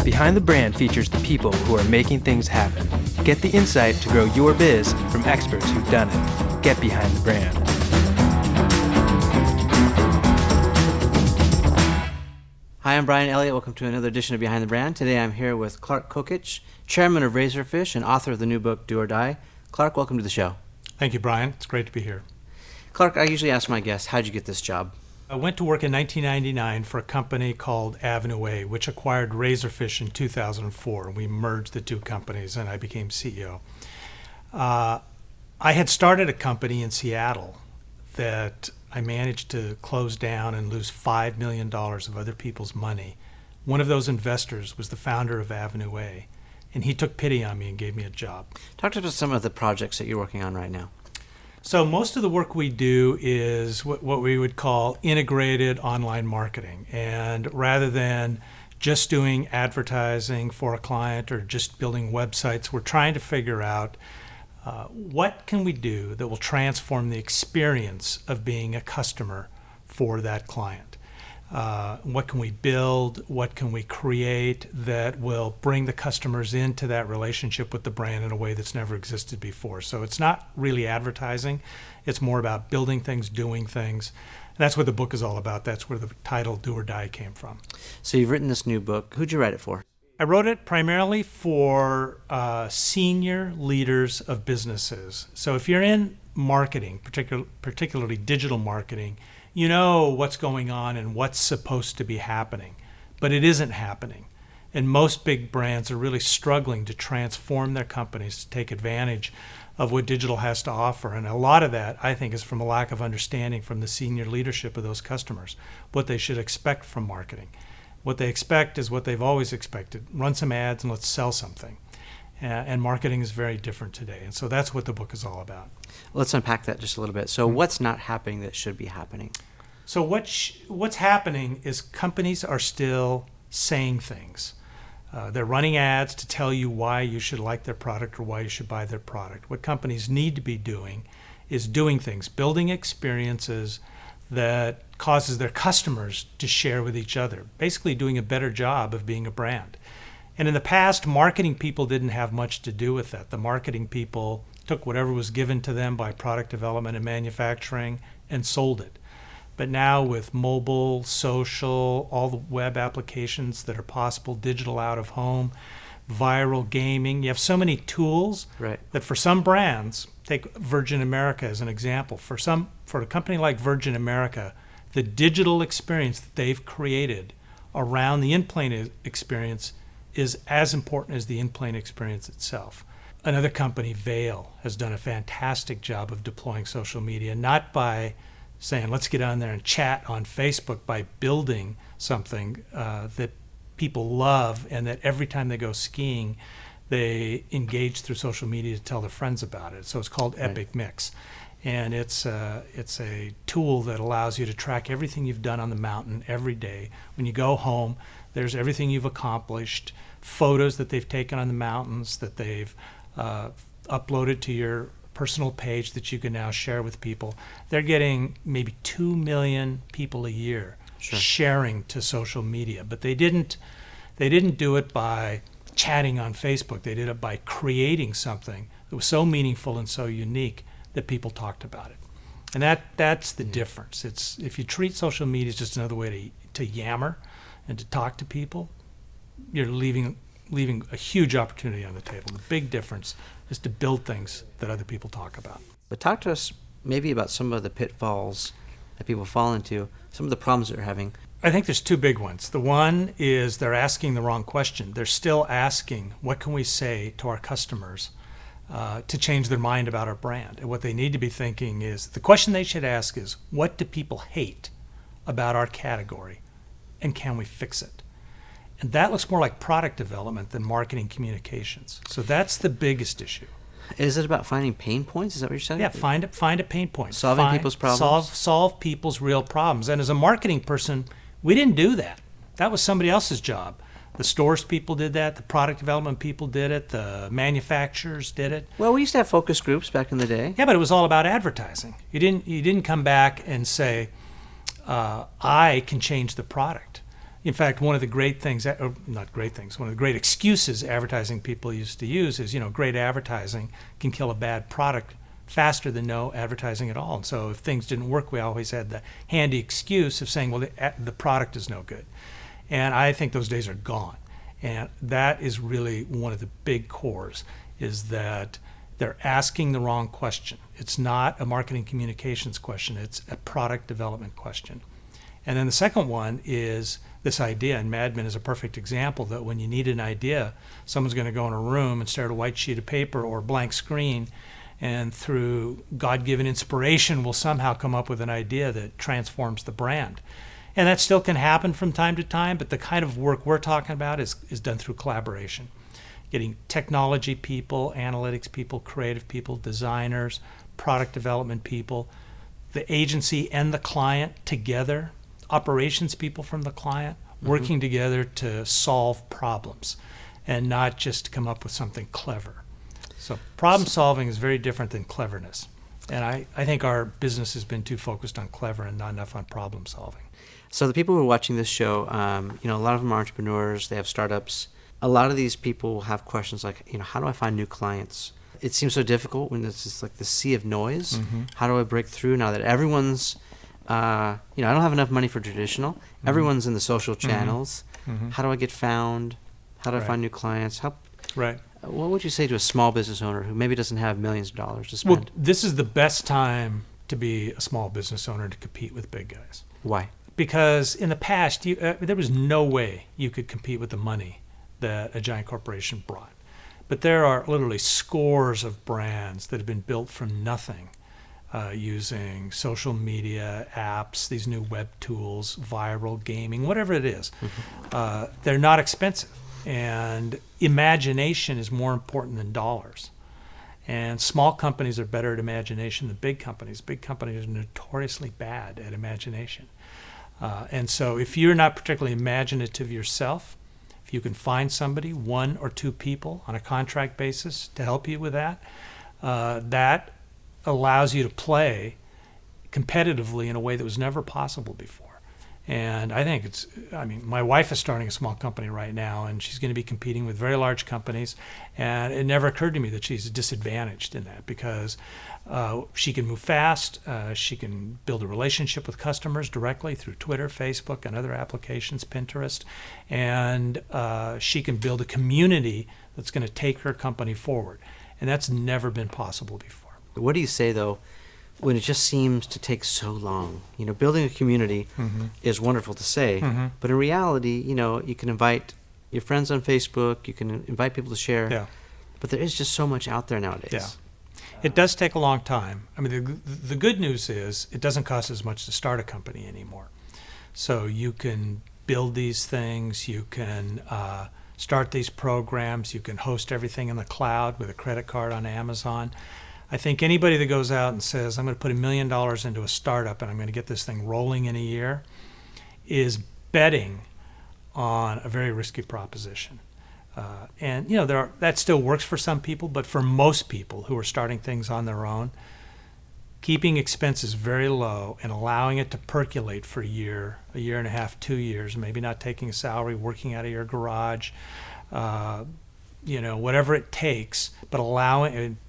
Behind the Brand features the people who are making things happen. Get the insight to grow your biz from experts who've done it. Get behind the brand. Hi, I'm Brian Elliott. Welcome to another edition of Behind the Brand. Today I'm here with Clark Kokich, chairman of Razorfish and author of the new book, Do or Die. Clark, welcome to the show. Thank you, Brian. It's great to be here. Clark, I usually ask my guests, how'd you get this job? I went to work in 1999 for a company called Avenue A, which acquired Razorfish in 2004. We merged the two companies, and I became CEO. I had started a company in Seattle that I managed to close down and lose $5 million of other people's money. One of those investors was the founder of Avenue A, and he took pity on me and gave me a job. Talk to us about some of the projects that you're working on right now. So most of the work we do is what we would call integrated online marketing. And rather than just doing advertising for a client or just building websites, we're trying to figure out what can we do that will transform the experience of being a customer for that client. What can we build? What can we create that will bring the customers into that relationship with the brand in a way that's never existed before? So it's not really advertising. It's more about building things, doing things. And that's what the book is all about. That's where the title Do or Die came from. So you've written this new book. Who'd you write it for? I wrote it primarily for senior leaders of businesses. So if you're in marketing, particularly digital marketing, you know what's going on and what's supposed to be happening, but it isn't happening. And most big brands are really struggling to transform their companies to take advantage of what digital has to offer. And a lot of that, I think, is from a lack of understanding from the senior leadership of those customers, what they should expect from marketing. What they expect is what they've always expected. Run some ads and let's sell something. And marketing is very different today. And so that's what the book is all about. Let's unpack that just a little bit. So what's not happening that should be happening? So what's happening is companies are still saying things. They're running ads to tell you why you should like their product or why you should buy their product. What companies need to be doing is doing things, building experiences that causes their customers to share with each other, basically doing a better job of being a brand. And in the past, marketing people didn't have much to do with that. The marketing people took whatever was given to them by product development and manufacturing and sold it. But now with mobile, social, all the web applications that are possible, digital out of home, viral gaming, you have so many tools that for some brands, take Virgin America as an example, for a company like Virgin America, the digital experience that they've created around the in-plane experience is as important as the in-plane experience itself. Another company, Vail, has done a fantastic job of deploying social media, not by saying, let's get on there and chat on Facebook, by building something that people love and that every time they go skiing, they engage through social media to tell their friends about it. So it's called Epic Mix. And it's a tool that allows you to track everything you've done on the mountain every day. When you go home, there's everything you've accomplished, photos that they've taken on the mountains that they've uploaded to your personal page that you can now share with people. They're getting maybe 2 million people a year sharing to social media, but they didn't do it by chatting on Facebook. They did it by creating something that was so meaningful and so unique that people talked about it. And that's the difference. It's if you treat social media as just another way to yammer and to talk to people, you're leaving a huge opportunity on the table. The big difference is to build things that other people talk about. But talk to us maybe about some of the pitfalls that people fall into, some of the problems that they're having. I think there's two big ones. The one is they're asking the wrong question. They're still asking, what can we say to our customers to change their mind about our brand? And what they need to be thinking is, the question they should ask is, what do people hate about our category, and can we fix it? And that looks more like product development than marketing communications. So that's the biggest issue. Is it about finding pain points? Is that what you're saying? Yeah, find a pain point. Solving people's problems? Solve people's real problems. And as a marketing person, we didn't do that. That was somebody else's job. The stores people did that. The product development people did it. The manufacturers did it. Well, we used to have focus groups back in the day. Yeah, but it was all about advertising. You didn't come back and say, I can change the product. In fact, one of the great things, or not great things, one of the great excuses advertising people used to use is, great advertising can kill a bad product faster than no advertising at all. And so if things didn't work, we always had the handy excuse of saying, well, the product is no good. And I think those days are gone. And that is really one of the big cores, is that they're asking the wrong question. It's not a marketing communications question. It's a product development question. And then the second one is this idea, and Mad Men is a perfect example, that when you need an idea, someone's going to go in a room and stare at a white sheet of paper or a blank screen, and through God-given inspiration will somehow come up with an idea that transforms the brand. And that still can happen from time to time, but the kind of work we're talking about is done through collaboration. Getting technology people, analytics people, creative people, designers, product development people, the agency and the client together, operations people from the client, working together to solve problems and not just come up with something clever. So problem solving is very different than cleverness. And I think our business has been too focused on clever and not enough on problem solving. So the people who are watching this show, a lot of them are entrepreneurs. They have startups. A lot of these people will have questions like, how do I find new clients? It seems so difficult when it's just like the sea of noise. Mm-hmm. How do I break through now that everyone's, I don't have enough money for traditional. Mm-hmm. Everyone's in the social channels. Mm-hmm. How do I get found? How do I find new clients? Right. What would you say to a small business owner who maybe doesn't have millions of dollars to spend? Well, this is the best time to be a small business owner to compete with big guys. Why? Because in the past, there was no way you could compete with the money that a giant corporation brought. But there are literally scores of brands that have been built from nothing using social media, apps, these new web tools, viral gaming, whatever it is. Mm-hmm. They're not expensive. And imagination is more important than dollars. And small companies are better at imagination than big companies. Big companies are notoriously bad at imagination. And so if you're not particularly imaginative yourself, if you can find somebody, one or two people on a contract basis to help you with that, that allows you to play competitively in a way that was never possible before. And I think my wife is starting a small company right now, and she's going to be competing with very large companies. And it never occurred to me that she's disadvantaged in that, because she can move fast. She can build a relationship with customers directly through Twitter, Facebook, and other applications, Pinterest. And she can build a community that's going to take her company forward. And that's never been possible before. What do you say, though, when it just seems to take so long? Building a community is wonderful to say, but in reality, you can invite your friends on Facebook, you can invite people to share, but there is just so much out there nowadays. Yeah. It does take a long time. The good news is it doesn't cost as much to start a company anymore. So you can build these things, you can start these programs, you can host everything in the cloud with a credit card on Amazon. I think anybody that goes out and says, I'm going to put $1 million into a startup and I'm going to get this thing rolling in a year, is betting on a very risky proposition. And that still works for some people, but for most people who are starting things on their own, keeping expenses very low and allowing it to percolate for a year and a half, 2 years, maybe not taking a salary, working out of your garage, whatever it takes, but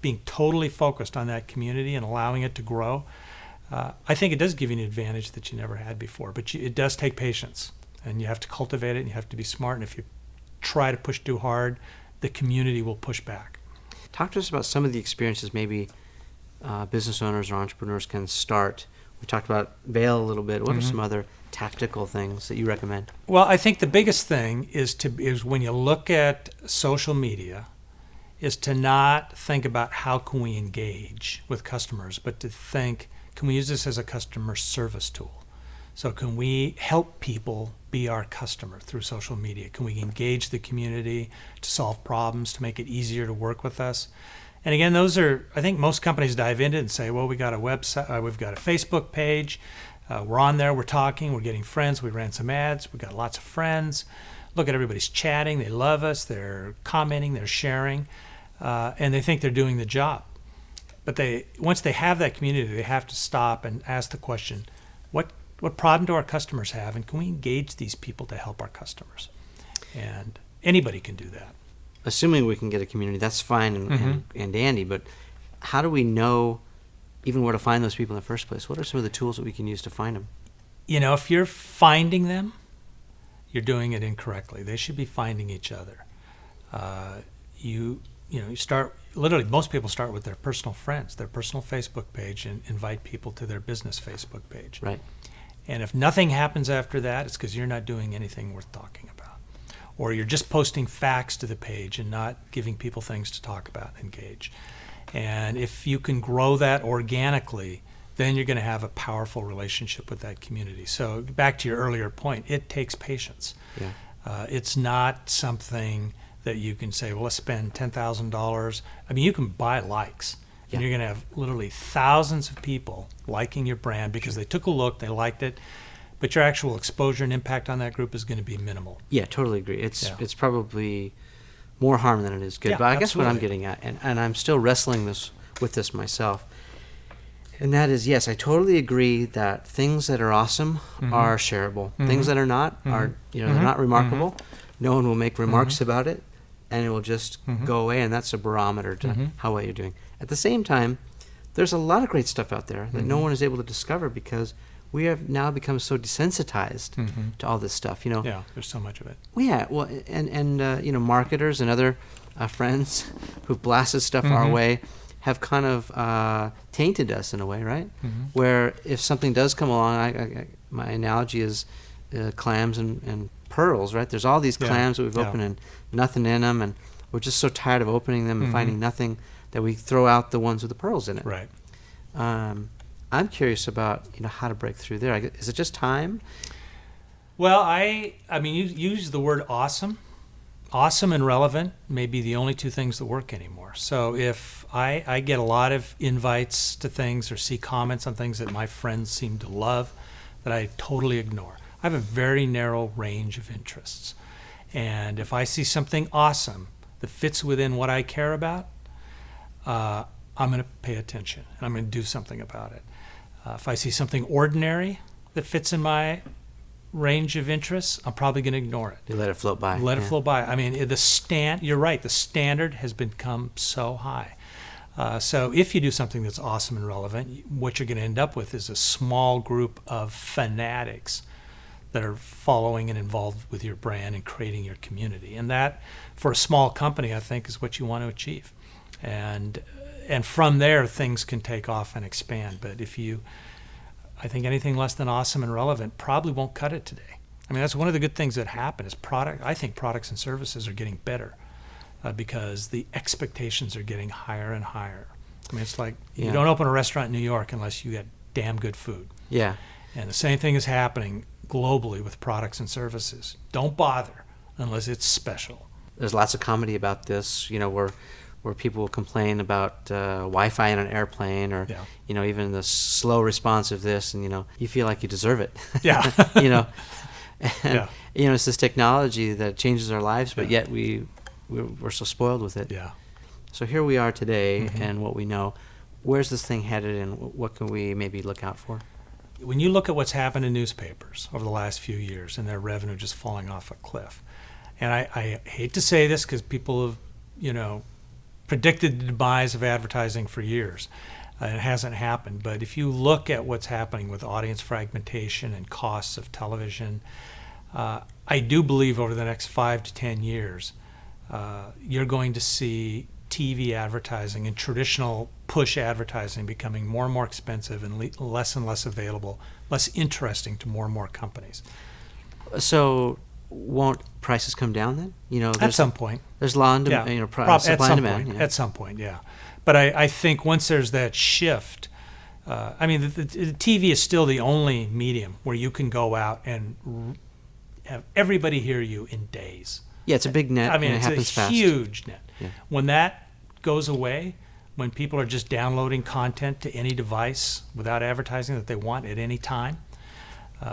being totally focused on that community and allowing it to grow, I think it does give you an advantage that you never had before. But it does take patience, and you have to cultivate it, and you have to be smart. And if you try to push too hard, the community will push back. Talk to us about some of the experiences maybe business owners or entrepreneurs can start. We talked about Vail a little bit. What are some other tactical things that you recommend? Well, I think the biggest thing is when you look at social media, is to not think about how can we engage with customers, but to think, can we use this as a customer service tool? So can we help people be our customer through social media? Can we engage the community to solve problems, to make it easier to work with us? And again, I think most companies dive into it and say, well, we got a website, we've got a Facebook page, we're on there, we're talking, we're getting friends, we ran some ads, we got lots of friends. Look at everybody's chatting, they love us, they're commenting, they're sharing, and they think they're doing the job. But once they have that community, they have to stop and ask the question, what what problem do our customers have, and can we engage these people to help our customers? And anybody can do that. Assuming we can get a community, that's fine and dandy, but how do we know even where to find those people in the first place? What are some of the tools that we can use to find them? If you're finding them, you're doing it incorrectly. They should be finding each other. You start, literally most people start with their personal friends, their personal Facebook page, and invite people to their business Facebook page. Right. And if nothing happens after that, it's because you're not doing anything worth talking about. Or you're just posting facts to the page and not giving people things to talk about and engage. And if you can grow that organically, then you're going to have a powerful relationship with that community. So back to your earlier point, it takes patience. Yeah. It's not something that you can say, well, let's spend $10,000. I mean, you can buy likes. And you're going to have literally thousands of people liking your brand because they took a look, they liked it, but your actual exposure and impact on that group is going to be minimal. Yeah, totally agree. It's probably more harm than it is good. Yeah, but I guess what I'm absolutely. getting at, and I'm still wrestling with this myself, and that is, yes, I totally agree that things that are awesome are shareable. Things that are not are, they're not remarkable. No one will make remarks about it, and it will just go away, and that's a barometer to how well you're doing. At the same time, there's a lot of great stuff out there that no one is able to discover because we have now become so desensitized to all this stuff. Yeah, there's so much of it. Yeah, well, and marketers and other friends who've blasted stuff our way have kind of tainted us in a way, right? Where if something does come along, my analogy is clams and pearls, right? There's all these clams that we've opened and nothing in them, and we're just so tired of opening them and finding nothing that we throw out the ones with the pearls in it. Right. I'm curious about how to break through there. Is it just time? Well, I mean, you use the word awesome. Awesome and relevant may be the only two things that work anymore. So if I get a lot of invites to things or see comments on things that my friends seem to love that I totally ignore. I have a very narrow range of interests. And if I see something awesome that fits within what I care about, I'm going to pay attention and I'm going to do something about it. If I see something ordinary that fits in my range of interests, I'm probably going to ignore it. You let it float by. Let it flow by. I mean, you're right, the standard has become so high. So if you do something that's awesome and relevant, what you're going to end up with is a small group of fanatics that are following and involved with your brand and creating your community. And that, for a small company, I think is what you want to achieve. And from there, things can take off and expand. But I think anything less than awesome and relevant probably won't cut it today. I mean, that's one of the good things that happen is I think products and services are getting better because the expectations are getting higher and higher. I mean, it's like you don't open a restaurant in New York unless you get damn good food. Yeah. And the same thing is happening globally with products and services. Don't bother unless it's special. There's lots of comedy about this, where people will complain about Wi-Fi in an airplane or, even the slow response of this, and, you feel like you deserve it. Yeah. And, it's this technology that changes our lives, but yet we're so spoiled with it. Yeah. So here we are today and what we know. Where's this thing headed and what can we maybe look out for? When you look at what's happened in newspapers over the last few years and their revenue just falling off a cliff, and I hate to say this because people have, predicted the demise of advertising for years. It hasn't happened. But if you look at what's happening with audience fragmentation and costs of television, I do believe over the next 5 to 10 years, you're going to see TV advertising and traditional push advertising becoming more and more expensive and less available, less interesting to more and more companies. So won't prices come down then? At some point. There's law and supply and demand. At some point, yeah. But I think once there's that shift, the TV is still the only medium where you can go out and have everybody hear you in days. Yeah, it's a big net. And it happens it's a fast. huge net. Yeah. When that goes away, when people are just downloading content to any device without advertising that they want at any time,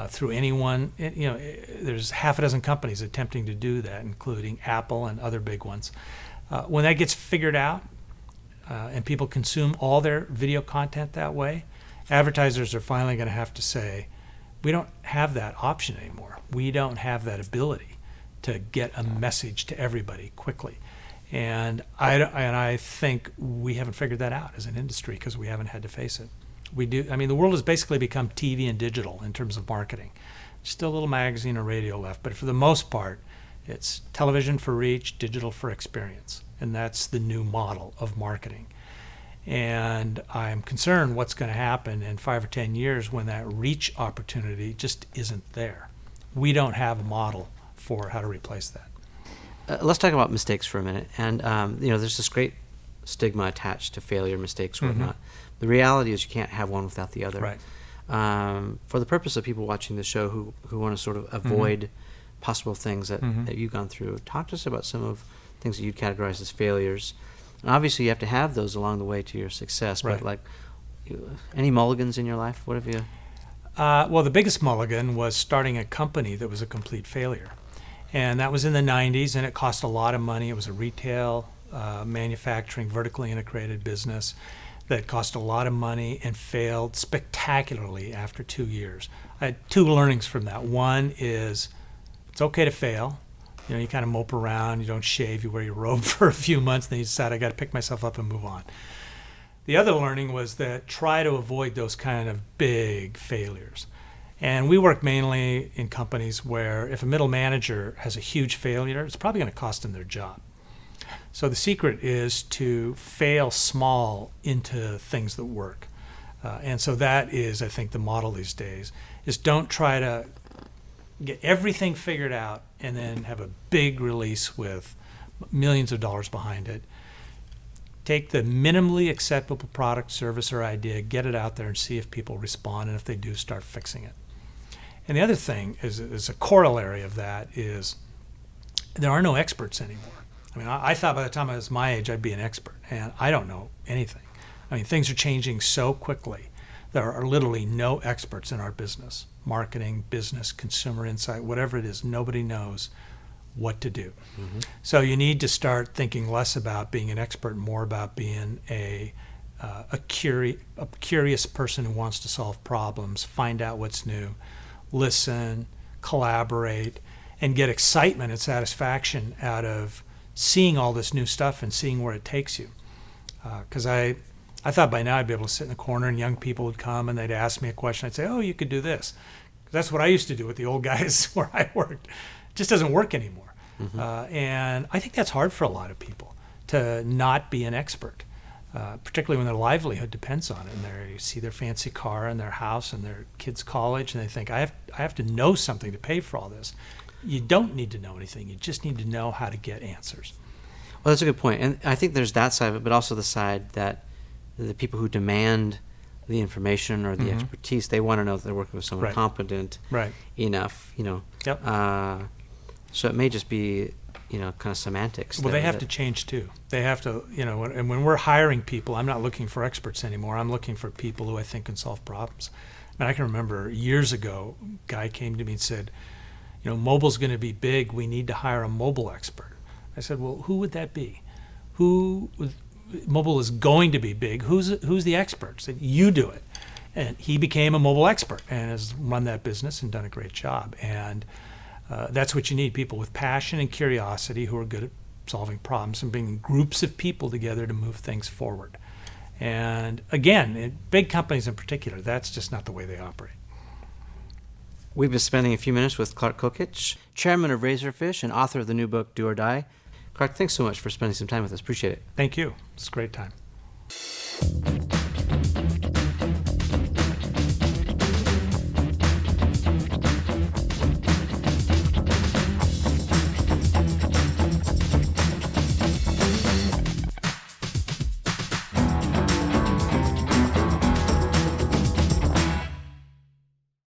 through anyone, there's half a dozen companies attempting to do that, including Apple and other big ones. When that gets figured out and people consume all their video content that way, advertisers are finally going to have to say, We don't have that option anymore. We don't have that ability to get a message to everybody quickly. And I think we haven't figured that out as an industry because we haven't had to face it. We do. I mean, the world has basically become TV and digital in terms of marketing. Still a little magazine or radio left, but for the most part, it's television for reach, digital for experience. And that's the new model of marketing. And I'm concerned what's going to happen in 5 or 10 years when that reach opportunity just isn't there. We don't have a model for how to replace that. Let's talk about mistakes for a minute. And, there's this great stigma attached to failure, mistakes, whatnot. The reality is you can't have one without the other. Right. For the purpose of people watching the show who want to sort of avoid possible things that you've gone through, talk to us about some of things that you'd categorize as failures. And obviously, you have to have those along the way to your success. Right. But like, any mulligans in your life? What have you? Well, the biggest mulligan was starting a company that was a complete failure. And that was in the 90s, and it cost a lot of money. It was a retail, manufacturing, vertically integrated business that cost a lot of money and failed spectacularly after 2 years. I had 2 learnings from that. One is it's okay to fail. You kind of mope around, you don't shave, you wear your robe for a few months, then you decide I got to pick myself up and move on. The other learning was that try to avoid those kind of big failures. And we work mainly in companies where if a middle manager has a huge failure, it's probably going to cost them their job. So the secret is to fail small into things that work. And so that is, I think, the model these days, is don't try to get everything figured out and then have a big release with millions of dollars behind it. Take the minimally acceptable product, service, or idea, get it out there and see if people respond, and if they do, start fixing it. And the other thing is a corollary of that is there are no experts anymore. I mean, I thought by the time I was my age I'd be an expert, and I don't know anything. I mean, things are changing so quickly. There are literally no experts in our business. Marketing, business, consumer insight, whatever it is, nobody knows what to do. So you need to start thinking less about being an expert, more about being a curious person who wants to solve problems, find out what's new, listen, collaborate, and get excitement and satisfaction out of seeing all this new stuff and seeing where it takes you. Because I thought by now I'd be able to sit in the corner and young people would come and they'd ask me a question. I'd say, oh, you could do this. That's what I used to do with the old guys where I worked. It just doesn't work anymore. And I think that's hard for a lot of people to not be an expert, particularly when their livelihood depends on it. And they see their fancy car and their house and their kids' college, and they think, I have to know something to pay for all this. You don't need to know anything. You just need to know how to get answers. Well, that's a good point. And I think there's that side of it, but also the side that the people who demand the information or the expertise, they want to know that they're working with someone competent enough, Yep. So it may just be, kind of semantics. Well, they have to change too. They have to, and when we're hiring people, I'm not looking for experts anymore. I'm looking for people who I think can solve problems. And I can remember years ago, a guy came to me and said, mobile's going to be big. We need to hire a mobile expert. I said, well, who would that be? Mobile is going to be big. Who's the expert? I said, you do it. And he became a mobile expert and has run that business and done a great job. And that's what you need, people with passion and curiosity who are good at solving problems and bringing groups of people together to move things forward. And again, in big companies in particular, that's just not the way they operate. We've been spending a few minutes with Clark Kokich, chairman of Razorfish and author of the new book, Do or Die. Clark, thanks so much for spending some time with us. Appreciate it. Thank you. It's a great time.